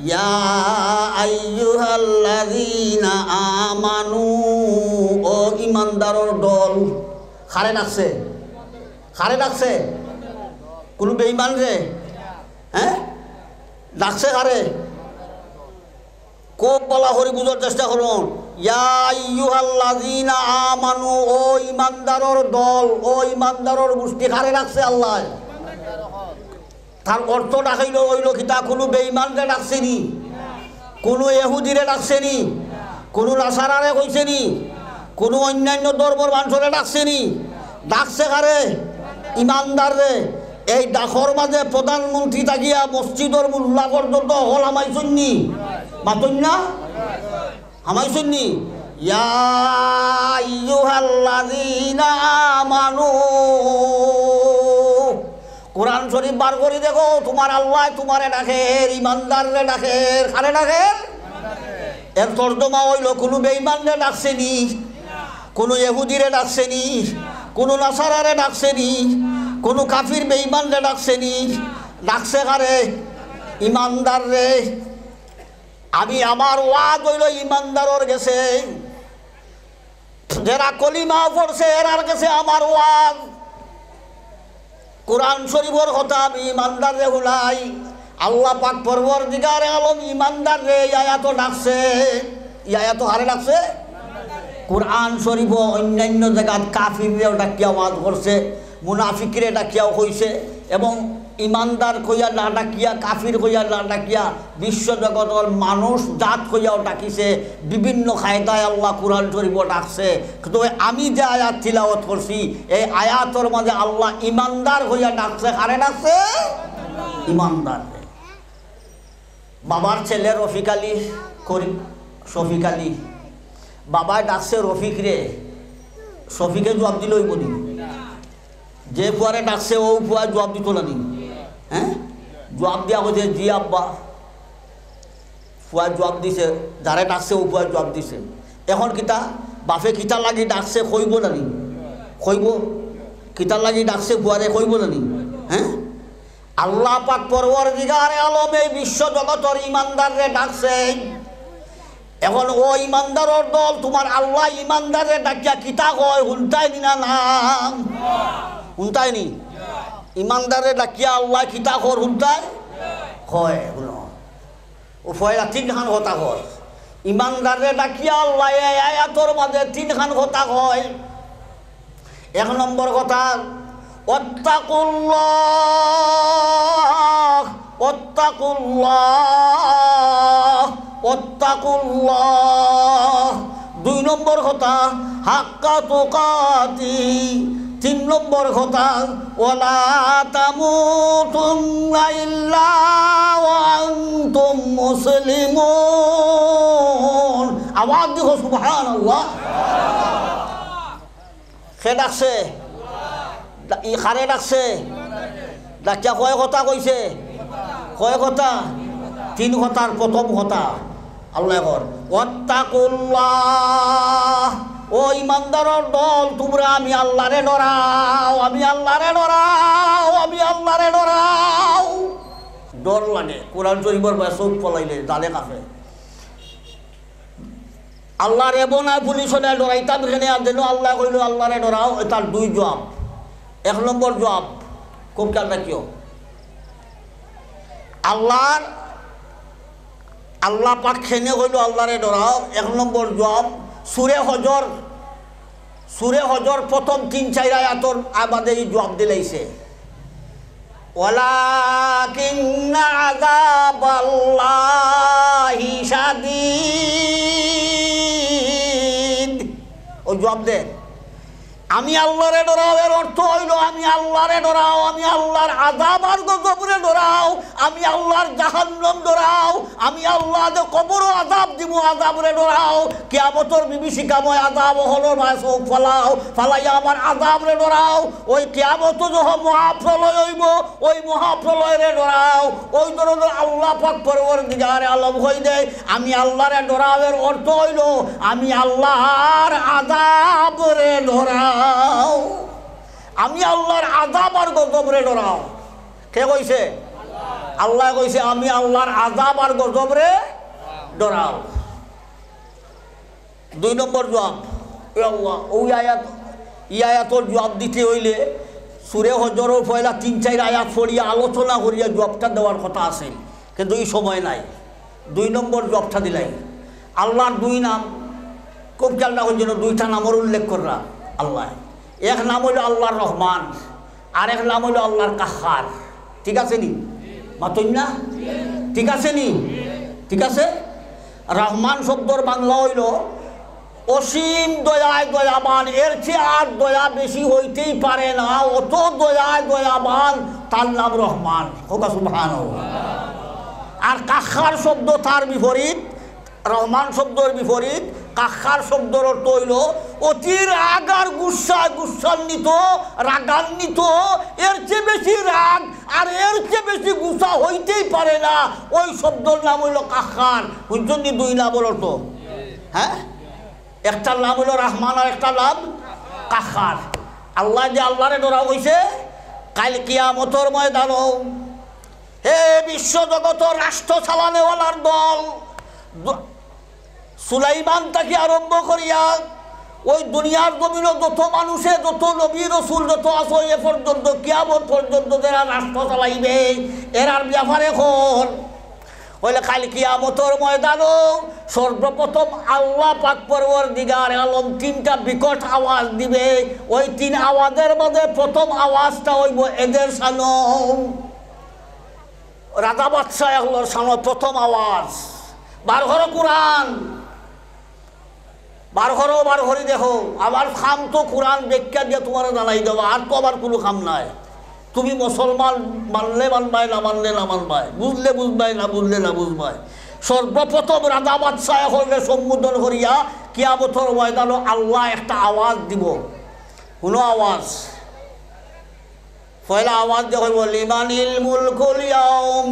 ইয়া আইয়ুহাল্লাযীনা আমানু, ও ইমানদারর দল। খারে ডাকছে, খারে ডাকছে কোনো বেঈমান রে? হ্যাঁ, ডাকছে খারে? খুব বলা হরি বুঝার চেষ্টা করুন। ইয়া আইয়ুহাল্লাযীনা আমানু, ও ইমানদারর দল, ও ইমানদারর গোষ্ঠী। খারে ডাকছে আল্লাহ। তার অর্থ ডাকাইল হইল কিতা? কোনো বেঈমানরে ডাকছেনি, কোনো ইহুদিরে ডাকছেনি, কোনো নাসারারে কইছেনি, কোনো অন্যান্য ধর্মের মানুষরে ডাকছেনি? ডাকছে কারে? ইমানদাররে। এই ডাকর মাঝে প্রধানমন্ত্রী থাকিয়া মসজিদর মোল্লা পর্যন্ত হল হামাইছন্নি, মাতন না হামাইছন্নি। ইয়া আইয়ুহাল্লাযীনা আমানু, কোরআন শরীফ বার করে দেখো, তোমার আল্লাহ তোমারে ডাকের, ইমানদাররে ডাকের। কারে ডাকের? এর তর্জমা হইল কোনো বেঈমানরে ডাকছেনি, কোনো ইহুদিরে ডাকছেনি, কোনো নাসারারে ডাকছেনি, কোনো কাফির বেঈমানরে ডাকছেনি। ডাকছে কারে? ইমানদাররে। আমি আমার ওয়াজ হইল ইমানদারর গেছে, যারা কলিমা পড়ছে এরার গেছে আমার ওয়াজ। কোরআন শরীফের কথা আমি ইমানদাররে হুলাই। আল্লাহ পাক পরবর্তীকারে আলম ইমানদাররে আয়াত ডাকছে। আয়াত হারে ডাকছে? কোরআন শরীফ অন্যান্য জায়গাত কাফিররেও ডাকিয়া ওয়াজ করছে, মুনাফিকরে ডাকিয়াও কইছে, এবং ইমানদার কইয়া না ডাকিয়া, কাফির কইয়া না ডাকিয়া বিশ্বজগতের মানুষ জাত কইয়াও ডাকিছে। বিভিন্ন কায়দায় আল্লাহ কোরআন শরীফ ডাকছে। কিন্তু আমি যে আয়াত তিলাওয়াত করছি, এই আয়াতর মাঝে আল্লাহ ইমানদার কইয়া ডাকছে। কারে ডাকছে? ইমানদার। বাবার ছেলে রফিক আলী, শফিক আলী, বাবায় ডাকছে রফিক রে। শফিকে জবাব দিল ওই বলি, যে ফুয়ারে ডাকছে ও ফুয়া জবাব দিত না নি? হ্যাঁ, জবাব দিয়া বলছে জি আব্বা। ফুয়া জবাব দিছে, যারে ডাকছে ও ফুয়া জবাব দিছে। এখন কিতা বাপে কিতা লাগি ডাকছে কইব না নি? কইব। কিতা লাগি ডাকছে ফুয়ারে কইব না নি? হ্যাঁ, আল্লাহ পাক পরওয়ারদিগারে আলম এই বিশ্ব জগতের ইমানদাররে ডাকছে। এখন ও ইমানদারর দল, তোমার আল্লাহ ইমানদারে ডাকিয়া কিতা কয় শুনতাই নি? না নাম শুনতাই নি? ইমানদারে ডাকিয়া আল্লাহ কিতা কর শুনতাই হয়? শুনো ও ফয়লা তিনখান কথা কয়। ইমানদারে ডাকিয়া আল্লাহ এই আয়াতর মাঝে তিনখান কথা কয়। এক নম্বর কথা, অত্তাকুল্লাহ, অত্তাকুল্লাহ, অত্তাকুল্লাহ। দুই নম্বর কথা, হাক্কা তুকাতি। তিন নম্বর কথা, ওয়ালা তামুতুন্না ইল্লা ওয়া আনতুম মুসলিমুন। আওয়াজ দেখো, সুবহানাল্লাহ। সে ডাকছে, ই খারে ডাকছে। ডাকিয়া কয় কথা কইছে? কয় কথা? তিন কথার প্রথম কথা আল্লাহ কর ওয়াত্তাকুল্লাহ, ও ইমানদারর দল, তোমরা আমি আল্লাহরে ডরাও, আমি আল্লাহরে ডরাও, আমি আল্লাহরে ডরাও। ডর লাগে। কোরআন শরীফের চোখ পলাইলে জালে কাফে। আল্লাহরে বনায় পুলিশ হলে ডরাইতাম এখানে আর যেন আল্লাহ কইল আল্লাহরে ডরাও। তার দুই জবাব। এক নম্বর জবাব খুব খেয়াল রাখিও, আল্লাহ পাক খেনে কইল আল্লাহরে ডরাও। এক নম্বর জবাব সূরা হজর প্রথম ৩-৪ আয়াতর আমাদের এই জবাব দিলাইছে, ওয়ালাকিন্না আযাবাল্লাহি শাদীদ। ও জবাব দে, আমি আল্লাহরে ডরাও এর অর্থ হইল আমি আল্লাহরে ডরাও, আমি আল্লাহর আযাব আর গজবরে ডরাও, আমি আল্লাহর জাহান্নাম ডরাও, আমি আল্লাহ যে কবরও আযাব দিব আযাবরে ডরাও, কিয়ামতের বিভীষিকাময় আযাব হলো মাসুক ফালাও, ফালাইয়া আমার আযাবরে ডরাও। ওই কিয়ামত যখন মহাপ্রলয় হইব ওই মহাপ্রলয়রে ডরাও। ওই ধরনের আল্লাহ পাক পরওয়ারদিগারে আলম হই দেয় আমি আল্লাহরে ডরাও এর অর্থ হইল আমি আল্লাহর আযাবরে ডরাও, আমি আল্লাহর আযাব আর গজবরে ডরাও। কে কইছে? আল্লাহ কইছে আমি আল্লাহর আযাব আর গজব রে ডরাও। 2 নম্বর জবাব আল্লাহ ওই আয়াতর জবাব দিতে হইলে সূরা হজরের পয়লা 3-4 আয়াত পড়িয়া আলোচনা করিয়া জবাবটা দেওয়ার কথা আছে, কিন্তু এই সময় নাই। 2 নম্বর জবাবটা দিলাই। আল্লাহর 2 নাম খুব খেয়াল রাখার জন্য 2টা নামের উল্লেখ করলাম আল্লাহ। এক নাম হইল আল্লাহর রহমান, আর এক নাম হইল আল্লাহর কাহার। ঠিক আছে নি মাতই না? ঠিক আছে নি? ঠিক আছে। রহমান শব্দর বাংলা হইল অসীম দয়ায় দয়াবান, এর চেয়ে আর দয়া বেশি হইতেই পারে না, অত দয়ায় দয়াবান, তার নাম রহমান। হোকা সুবহানাল্লাহ। আর কাহার শব্দ তার বিপরীত, রহমান শব্দের বিপরীত। কাহার শব্দের অর্থ হইল অতি রাগ আর গুসান্বিত, রাগান্বিত, এর চেয়ে বেশি রাগ আর এর চেয়ে বেশি গুসা হইতেই পারে না, ওই শব্দের নাম হইল কাহার। বুঝছেন নি 2 নামের অর্থ? হ্যাঁ, একটার নাম হইল রহমান আর একটা নাম কাহার। আল্লাহ যে আল্লাহরে ডরা হইছে কাল কিয়ামতের ময়দানও হে বিশ্ব জগতের রাষ্ট্র চালানেওয়ালার দল, সুলাইমান থেকে আরম্ভ করিয়া ওই দুনিয়ার জমিনে যত মানুষে, যত নবী রসুল যত আছে এ পর্যন্ত কিয়ামত পর্যন্ত যারা রাষ্ট্র চালাইবে এরার ব্যাপারে এখন হইলে কাল কিয়ামতের ময়দানও সর্বপ্রথম আল্লাহ পাক পরওয়ারদিগার আলম 3টা বিকট আওয়াজ দিবে। ওই 3 আওয়াজের মধ্যে প্রথম আওয়াজটা হইব এদের সানম, রাজা বাদশাহ এগুলোর সামনে প্রথম আওয়াজ। বার করো কোরআন, বার করি দেখো। আবার খাম তো কোরআন ব্যাখ্যা দিয়ে তোমার জানাই দেবো, আর তো আবার কোনো খাম নাই। তুমি মুসলমান মানলে মানবাই, না মানলে না মানবাই, বুঝলে বুঝবাই, না বুঝলে না বুঝবাই। সর্বপ্রথম রাজা বাদশাহ হলে সম্বোধন করিয়া কিয়ামতের ময়দানে আল্লাহ একটা আওয়াজ দিব। কোনো আওয়াজ, পয়লা আওয়াজ দিয়ে হইব লিমানিল মুলকুল ইয়াউম।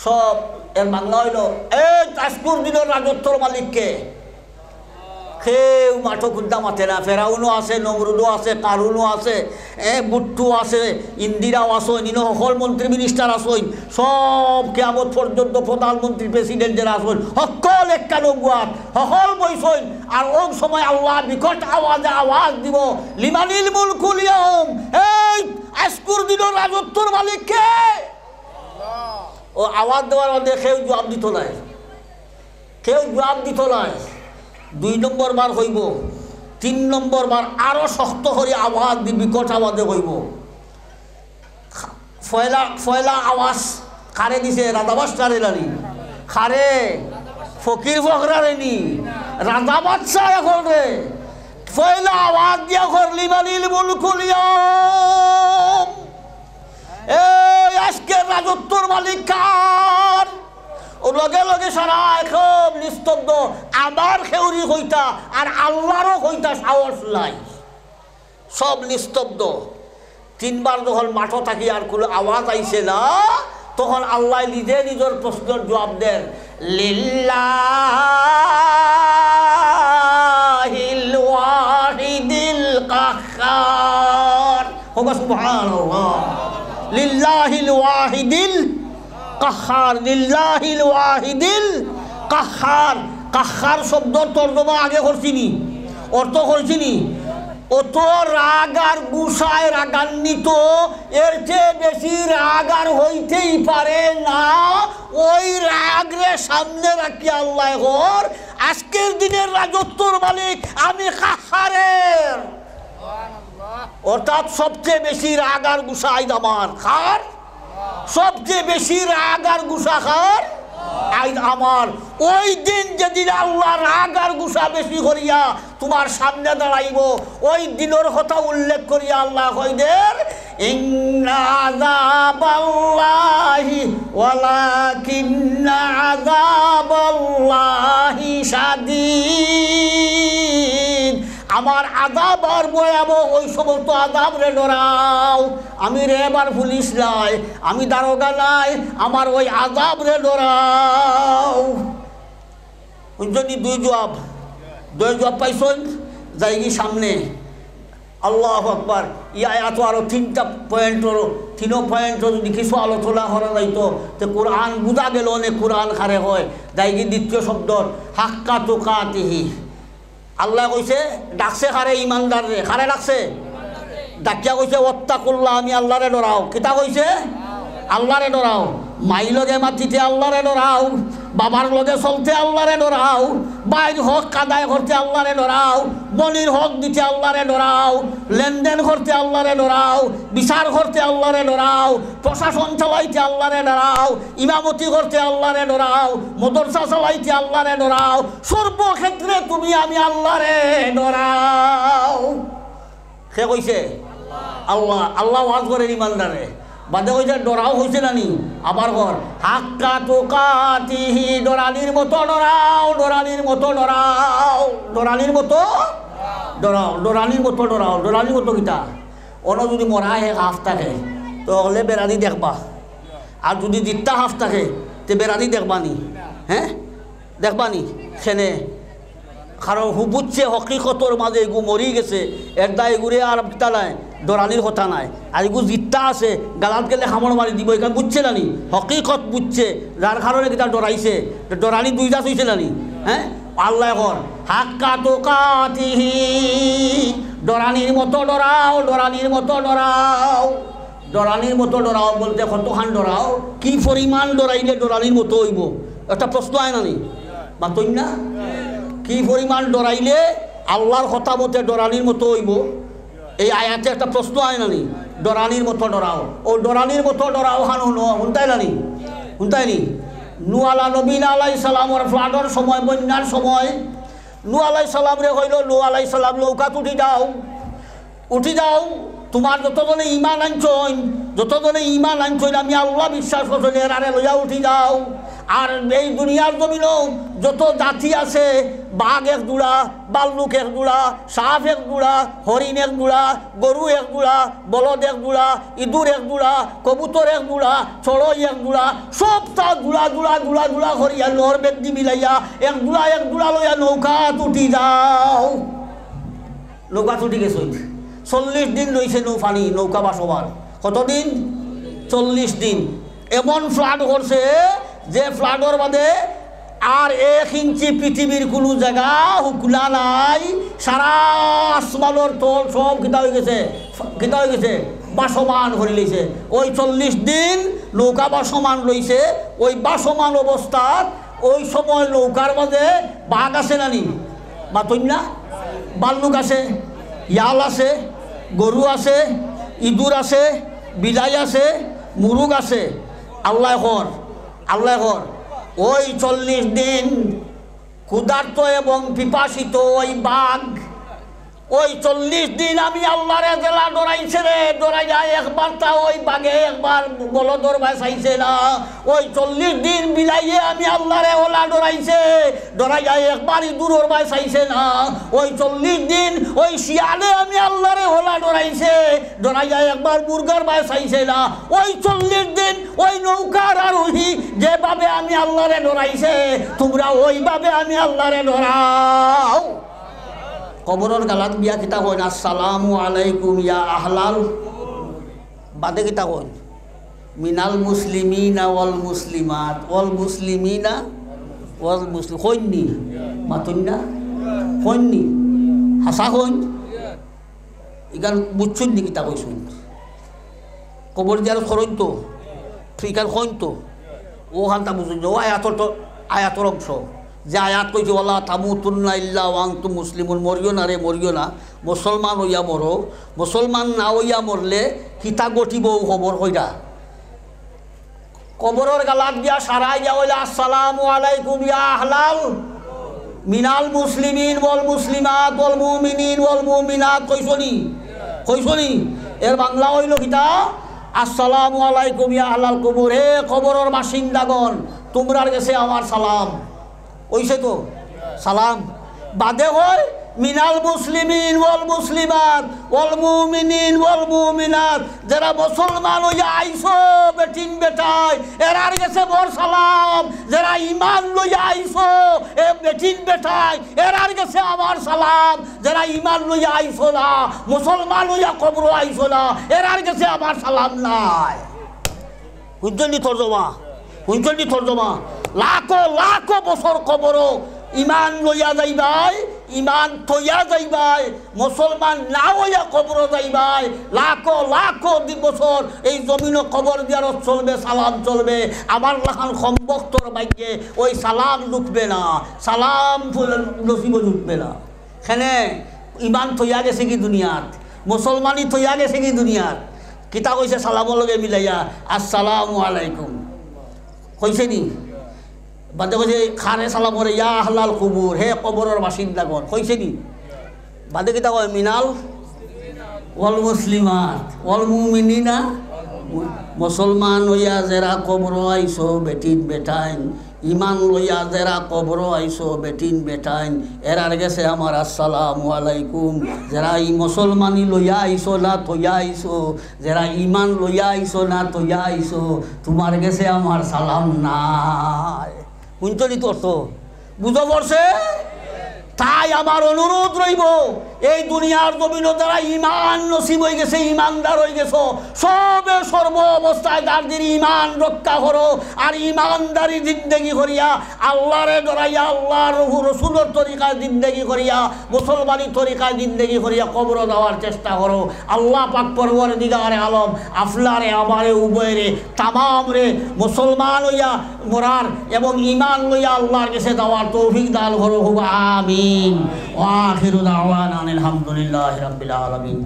সব এর বাংলা হইল এই আজকের দিনের রাজত্বর মালিককে। কেউ মাঠো খুদ্দা মাথে না। ফেরাউনও আছে, নমরুদও আছে, কারুনও আছে, বুট্টু আছে, ইন্দিরাও আসইন, ইনো সকল মন্ত্রী মিনিস্টার আসইন, সব কিয়ামত পর্যন্ত প্রধানমন্ত্রী প্রেসিডেন্ট যারা আসইন সকল একটা নবুয়াত সকল বইসইন। আর ওই সময় আল্লাহ বিকট আওয়াজে আওয়াজ দিব লিমানিল মুলকুল ইয়াউম, এই আজকের দিনের রাজত্বর মালিক কে? ও আওয়াজ দেওয়ার মধ্যে কেউ জবাব দিত নাই, কেউ জবাব দিত নাই। 2 নম্বর বার হইব, 3 নম্বর বার আরো শক্ত করে আওয়াজ দি, বিকট আওয়াজে হইব। ফয়লা আওয়াজ কারে দিছে? রাজাবাদশাহ রানী খারে, ফকির ফকরারে নি, রাজা বাদশাহ এখন রে। ফয়লা আওয়াজ দিয়া করলি মানিল মুলকুল ইয়াউম, এই আজকের রাজত্বর মালিক কার? ও লগে লগে সারা এখন নিস্তব্ধ। আমার খেউরি হইতা আর আল্লাহরও হইতা সাহস নাই, সব নিস্তব্ধ। 3 বার যখন মাঠো থাকি আর কোনো আওয়াজ আইছে না, তখন আল্লাহ নিজে নিজের প্রশ্নের জবাব দেন লিল্লাহিল ওয়াহিদিল কাহ্হার। হোক সুবহানাল্লাহ। লিল্লাহিল ওয়াহিদিল কাহ্হার, লিল্লাহিল ওয়াহিদিল কাহ্হার। কাহ্হার শব্দর তর্জমা আগে করছিনি, অর্থ করছিনি। অত রাগ আর গুসায় রাগান্বিত, এর চেয়ে বেশি রাগ আর হইতেই পারে না। ওই রাগ রে সামনে রাখি আল্লাহ ঘর আজকের দিনের রাজত্বর মালিক আমি কাহ্হারের। অর্থাৎ সবচেয়ে বেশি রাগ আর গুসাই আমার খার, সবচেয়ে বেশি রাগ আর গুসা খার আইন আমার। ওই দিন যেদিন আল্লাহ রাগ আর গুসা বেশি করিয়া তোমার সামনে দাঁড়াইব, ওই দিনের কথা উল্লেখ করিয়া আল্লাহ কইদের ইন্না আযাবাল্লাহি ওয়ালাকিন্না আযাবাল্লাহি শাদীদ। আমার আযাব আর ভয়াবহ, ওই সমস্ত আযাব রে ডরাও। আমি রেবার পুলিশ নাই, আমি দারোগা নাই, আমার ওই আযাব রে ডরাও। যদি 2 জবাব পাইছেন যাইগি সামনে আল্লাহু আকবার। ই আয়াত আরও 3টা পয়েন্ট যদি কিছু আলোচনা করা যাইতো তো কোরআন বুঝা গেল অনেক কোরআন খারে হয়। যাইকি দ্বিতীয় শব্দ হাক্কা তুকাতিহি, আল্লাহ কইছে ডাকছে খারে ইমানদার রে, খারে ডাকছে ডাকিয়া কইছে ওয়াত্তাকুল্লাহ, আমি আল্লাহরে ডরাও। কিতা কইছে? আল্লাহরে ডরাও। মাই লগে মাতিতে আল্লাহরে ডরাও, বাবার লগে চলতে আল্লাহরে ডরাও, বাইর হক কাদায় করতে আল্লাহরে ডরাও, বনির হক দিতে আল্লাহরে ডরাও, লেনদেন করতে আল্লাহরে ডরাও, বিচার করতে আল্লাহরে ডরাও, প্রশাসন চালাইতে আল্লাহরে ডরাও, ইমামতি করতে আল্লাহরে ডরাও, মদরসা চালাইতে আল্লাহরে ডরাও, সর্বক্ষেত্রে তুমি আমি আল্লাহরে ডরাও। সে কইছে আল্লাহ। আল্লাহ ওয়াজ করেন ইমানদারে, বাদে কইছে ডরাও হয়েছে নানি। আবার ঘর হাক্কা তুকাতিহি, ডরানির মতো ডরাও, ডরানির মতো ডরাও, ডরানির মতো ডরাও, ডরানির মতো ডরাও। ডরানির মতো কিতা? অন যদি মরা হে হাফ থাকে তো হলে বেড়াদি দেখবা, আর যদি জিতটা হাফ থাকে তে বেড়াদি দেখবানি। হ্যাঁ দেখবানি সেনে, কারণ হুবুচ্ছে হকিকতর মাঝে এগু মরি গেছে, একদা এগুরে আর কিতা নাই, ডরানির কথা নাই। আর এগু জিতটা আছে গালাত গেলে হামড় মারি দিব, এখানে বুঝছে নানি, হকিকত বুঝছে, যার কারণে কিতা ডরাইছে। ডরানি দুইটা চইছে নানি। হ্যাঁ আল্লাহ এখন হাক্কা তুকাতিহি, ডরানির মতো ডরাও, ডরানির মতো ডরাও, ডরানির মতো ডরাও। বলতে কতখান ডরাও, কি পরিমাণ ডরাইলে ডরানির মতো হইব? একটা প্রশ্ন হয় নানি, মাতই না? কি পরিমাণ ডরাইলে আল্লাহর কথা মতে ডরানির মতো হইব? এই আয়াতে একটা প্রশ্ন হয় নানি, ডরানির মতো ডরাও। ও ডরানির মতো ডরাও হান শুনতাই নানি, শুনতাইনি? নূ আলা নবীন আলাইহিস সালামর ফ্লাডর সময়, বন্যার সময় নূ আলাইহিস সালাম রে কইল, নূ আলাইহিস সালাম নৌকাত উঠি যাও, উঠি যাও, তোমার যতজনে ইমান আনছইন, যতজনে ইমান আনছইন আমি আল্লাহ বিশ্বাস করছেন এরারে লইয়া উঠি যাও। আর এই দুনিয়ার জমিনও যত জাতি আছে, বাঘ এক জোড়া, বাল্লুক এক জোড়া, সাপ এক জোড়া, হরিণ এক জোড়া, গরু এক জোড়া, বলদ এক জোড়া, ইঁদুর এক জোড়া, কবুতর এক জোড়া, চড়ই এক জোড়া, সব তা জোড়া জোড়া জোড়া জোড়া করিয়া নর বেদি মিলাইয়া এক জোড়া লইয়া নৌকা তুটি যাও। নৌকা তুটি গেছে 40 দিন রয়েছে নৌফানি নৌকা বাসবার। কতদিন? 40 দিন। এমন ফ্লাড করছে যে ফ্লাডর বাদে আর 1 ইঞ্চি পৃথিবীর কোনো জায়গা হুকলা নাই, সারা আসমানোর তল সব কিতা হয়ে গেছে, কিতা হয়ে গেছে, বাসমান করে লইছে। ওই 40 দিন নৌকা বাসমান রইছে। ওই বাসমান অবস্থাত ওই সময় নৌকার মাঝে বাঘ আছে নানি, মাতই না? বাল্লুক আছে, ইয়াল আছে, গরু আছে, ইঁদুর আছে, বিলাই আছে, মুরুগ আছে। আল্লাহ ওই 40 দিন ক্ষুধার্ত এবং পিপাসিত ওই বাঘ, ওই 40 দিন আমি আল্লাহরে জেলা ডরাইছে রে, ডরাই যায় একবার তা ওই বাঘে একবার বলদর ভাই চাইছে না। ওই 40 দিন বিলাইয়ে আমি আল্লাহরে ওলা ডরাইছে, ডরাই যায় একবার ইঁদুরের ভাই চাইছে না। ওই 40 দিন ওই শিয়ালে আমি আল্লাহরে ওলা ডরাইছে, ডরাই যায় একবার মুরগার ভাই চাইছে না। ওই 40 দিন ওই নৌকার আরোহী যেভাবে আমি আল্লাহরে ডরাইছে, তোমরা ওইভাবে আমি আল্লাহরে ডরাও। কবরের গালাত বিয়া কিতা কইন, আসসালামু আলাইকুম ইয়া আহলাল, বাদে কিতা কইন, মিনাল মুসলিমিনা ওয়াল মুসলিমাত, ওয়াল মুসলিমিনা ওয়াল মুসলিম। কইননি মাতুন না? কইননি? হাসা কইন? ইগান বুঝছুন নি কিতা কইছুন? কবর দিয়ার খরইন তো, ফিকার কইন তো, ও হান্তা বুঝুন। ও আয়াতর অংশ যে আয়াত কইছে ওয়ালা তামুতুন্না ইল্লা ওয়া আনতুম মুসলিমুন, মরিও না রে, মরিও না, মুসলমান হইয়া মরো। মুসলমান না হইয়া মরলে কিতা গটিব খবর কইরা? কবরের গালাত দিয়া সারাই দিয়া হইলে আসসালামু আলাইকুম ইয়া আহলাল মিনাল মুসলিমিন ওয়াল মুসলিমাত ওয়াল মুমিনিন ওয়াল মুমিনাত। কইছনি? এর বাংলা হইল কিতা? আসসালামু আলাইকুম ইয়া আহলাল কবর, হে কবরের বাসিন্দাগণ, তোমরার গেছে আমার সালাম। ওইসে তো সালাম। বাদে হয় মিনাল মুসলিমিন ওয়াল মুসলিমাত ওয়াল মুমিনিন ওয়াল মুমিনাত, যারা মুসলমান হইয়া আইছো বেটিন বেটাই এরার গেছে মোর সালাম। যারা ইমান লইয়া আইছো এ বেটি বেটিন বেটাই এরার কাছে আমার সালাম। যারা ইমান লইয়া আইছো না, মুসলমান লইয়া কবর আইছো না, এরার কাছে আমার সালাম নাই। হুজলি তর্জমা, হুজলি তর্জমা। লাখো লাখো বছর কবর ইমান লইয়া যাইবাই, ইমান থইয়া যাইবাই, মুসলমান না হইয়া কবর যাইবাই। লাখো লাখো বছর এই জমিন কবর দিয়ার চলবে, সালাম চলবে। আমার লাখান সম্ভক্তর বাইকে ওই সালাম ঢুকবে না, সালাম নসিব ঢুকবে না। সেনে ইমান থইয়া গেছে কি দুনিয়াত, মুসলমানি থইয়া গেছে কি দুনিয়াত। কিতা কইছে সালামৰ লগে মিলাইয়া আসসালামু আলাইকুম কইছে নি? বাদে কইছে খারে সালাম করে ইয়া আহলাল কুবুর, হে কবরের বাসিন্দাগণ কইছে নি? বাদে কিতা কয় মিনাল ওয়াল মুসলিমাত ওয়াল মুমিনিনা, মুসলমান হইয়া যারা কবর আইছো বেটিন বেটাইন, ইমান লইয়া যারা কবর আইছো বেটিন বেটাইন, এরার গেছে আমার আসসালামু আলাইকুম। যারা এই মুসলমানি লইয়া আইছো না তৈয়া আইছো, যারা ইমান লইয়া আইছো না তৈয়া আইছো, তোমার গেছে আমার সালাম নাই। শুনছনি তোর তো বুঝো পড়ছে? তাই আমার অনুরোধ রইব, এই দুনিয়ার জমিন যারা ইমান নসিব হয়ে গেছে, ইমানদার হয়ে গেছো, সবে সর্ব অবস্থায় তাদের ইমান রক্ষা করো। আর ইমানদারি জিন্দেগি করিয়া আল্লাহরে ডরাইয়া, আল্লাহর রসুলের তরিকায় জিন্দেগি করিয়া, মুসলমানি তরিকায় জিন্দেগি করিয়া কবর দেওয়ার চেষ্টা করো। আল্লাহ পাক পরওয়ারদিগারে আলম আফলারে আমারে উভয়রে তামাম রে মুসলমান হইয়া মরার এবং ইমান লইয়া আল্লাহর কাছে দেওয়ার তৌফিক দান করো। আমিন। ওয়া আখিরু দাওয়ানা আলহামদুলিল্লাহি রাব্বিল আলামিন।